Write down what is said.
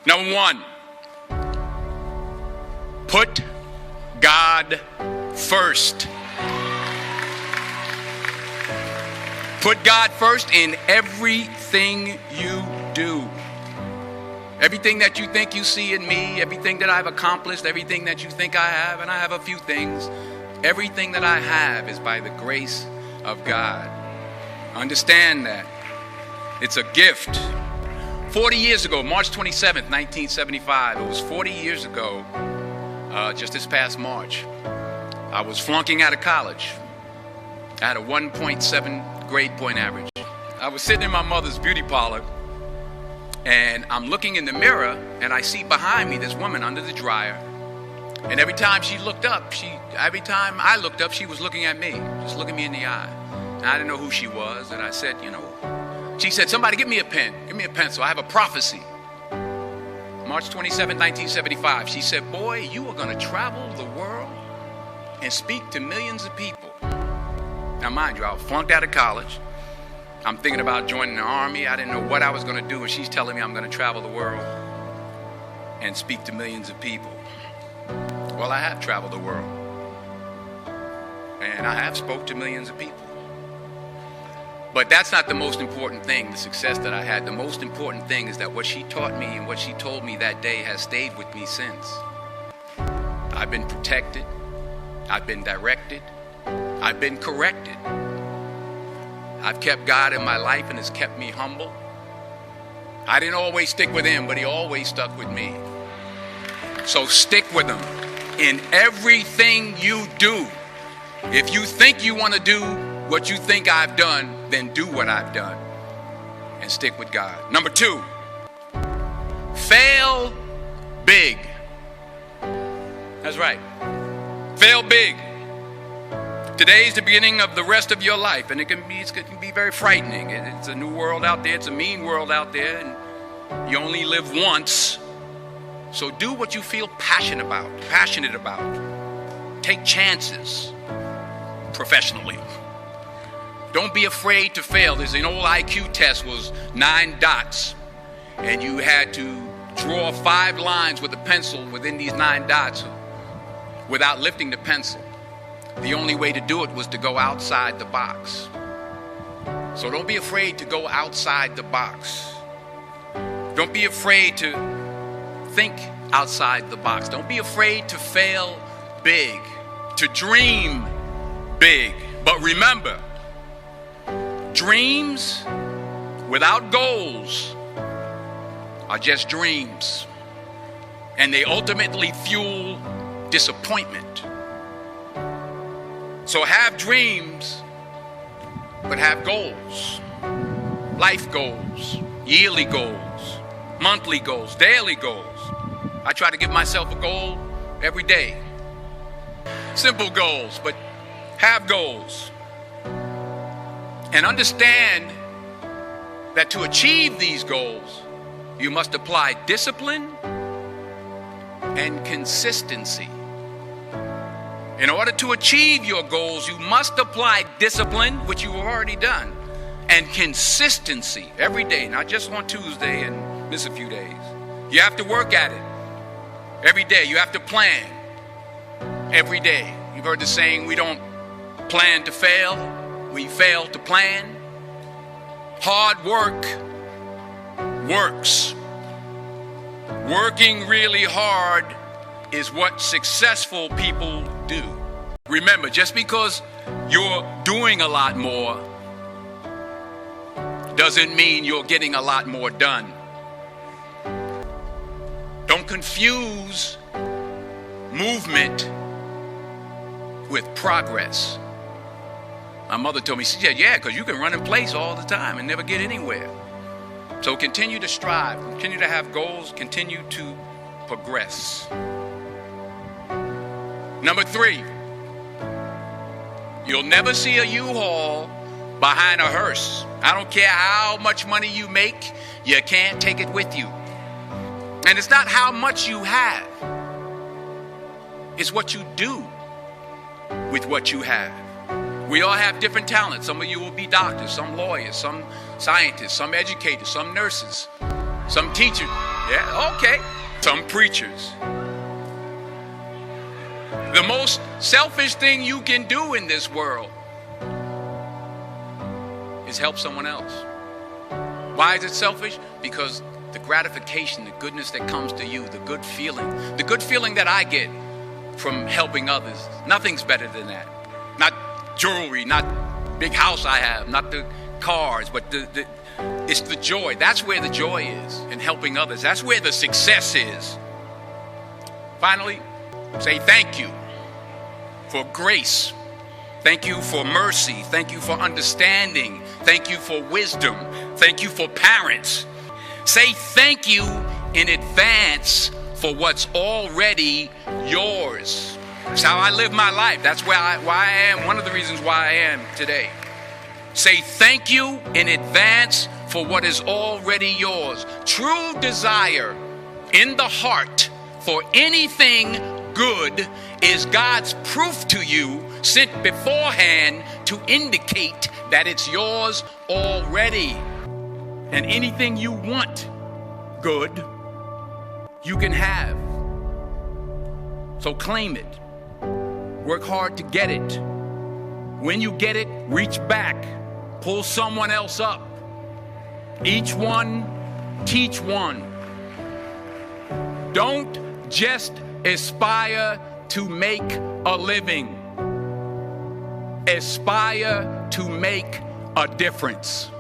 Number one, put God first. Put God first in everything you do. Everything that you think you see in me, everything that I've accomplished, everything that you think I have, and I have a few things, everything that I have is by the grace of God. Understand that. It's a gift. 40 years ago, March 27th, 1975, it was 40 years ago, just this past March, I was flunking out of college. I had a 1.7 grade point average. I was sitting in my mother's beauty parlor, and I'm looking in the mirror, and I see behind me this woman under the dryer. And every time she looked up, every time I looked up, she was looking at me, just looking me in the eye. And I didn't know who she was, and I said, she said, somebody give me a pen, give me a pencil, I have a prophecy. March 27, 1975, she said, boy, you are going to travel the world and speak to millions of people. Now, mind you, I was flunked out of college. I'm thinking about joining the army. I didn't know what I was going to do, and she's telling me I'm going to travel the world and speak to millions of people. Well, I have traveled the world, and I have spoke to millions of people. But that's not the most important thing, the success that I had. The most important thing is that what she taught me and what she told me that day has stayed with me since. I've been protected. I've been directed. I've been corrected. I've kept God in my life, and it's kept me humble. I didn't always stick with him, but he always stuck with me. So stick with him in everything you do. If you think you want to do what you think I've done, then do what I've done and stick with God. Number two, fail big. That's right. Fail big. Today's the beginning of the rest of your life, and it can be very frightening. It's a new world out there. It's a mean world out there, and you only live once. So do what you feel passionate about. Take chances professionally. Don't be afraid to fail. There's an old IQ test, was 9 dots, and you had to draw 5 lines with a pencil within these 9 dots without lifting the pencil. The only way to do it was to go outside the box. So don't be afraid to go outside the box. Don't be afraid to think outside the box. Don't be afraid to fail big, to dream big. But remember, dreams without goals are just dreams, and they ultimately fuel disappointment. So have dreams, but have goals. Life goals, yearly goals, monthly goals, daily goals. I try to give myself a goal every day. Simple goals, but have goals. And understand that to achieve these goals, you must apply discipline and consistency. In order to achieve your goals, you must apply discipline, which you've already done, and consistency every day, not just on Tuesday and miss a few days. You have to work at it every day. You have to plan every day. You've heard the saying, we don't plan to fail, we fail to plan. Hard work works. Working really hard is what successful people do. Remember, just because you're doing a lot more doesn't mean you're getting a lot more done. Don't confuse movement with progress. My mother told me, she said, yeah, because you can run in place all the time and never get anywhere. So continue to strive, continue to have goals, continue to progress. Number 3, you'll never see a U-Haul behind a hearse. I don't care how much money you make, you can't take it with you. And it's not how much you have, it's what you do with what you have. We all have different talents. Some of you will be doctors, some lawyers, some scientists, some educators, some nurses, some teachers. Yeah, okay. Some preachers. The most selfish thing you can do in this world is help someone else. Why is it selfish? Because the gratification, the goodness that comes to you, the good feeling that I get from helping others, nothing's better than that. Not jewelry, not big house I have, not the cars, but it's the joy. That's where the joy is, in helping others. That's where the success is. Finally, say thank you for grace. Thank you for mercy. Thank you for understanding. Thank you for wisdom. Thank you for parents. Say thank you in advance for what's already yours. That's how I live my life. That's why I am. One of the reasons why I am today. Say thank you in advance for what is already yours. True desire in the heart for anything good is God's proof to you, sent beforehand to indicate that it's yours already. And anything you want good, you can have. So claim it. Work hard to get it. When you get it, reach back. Pull someone else up. Each one, teach one. Don't just aspire to make a living. Aspire to make a difference.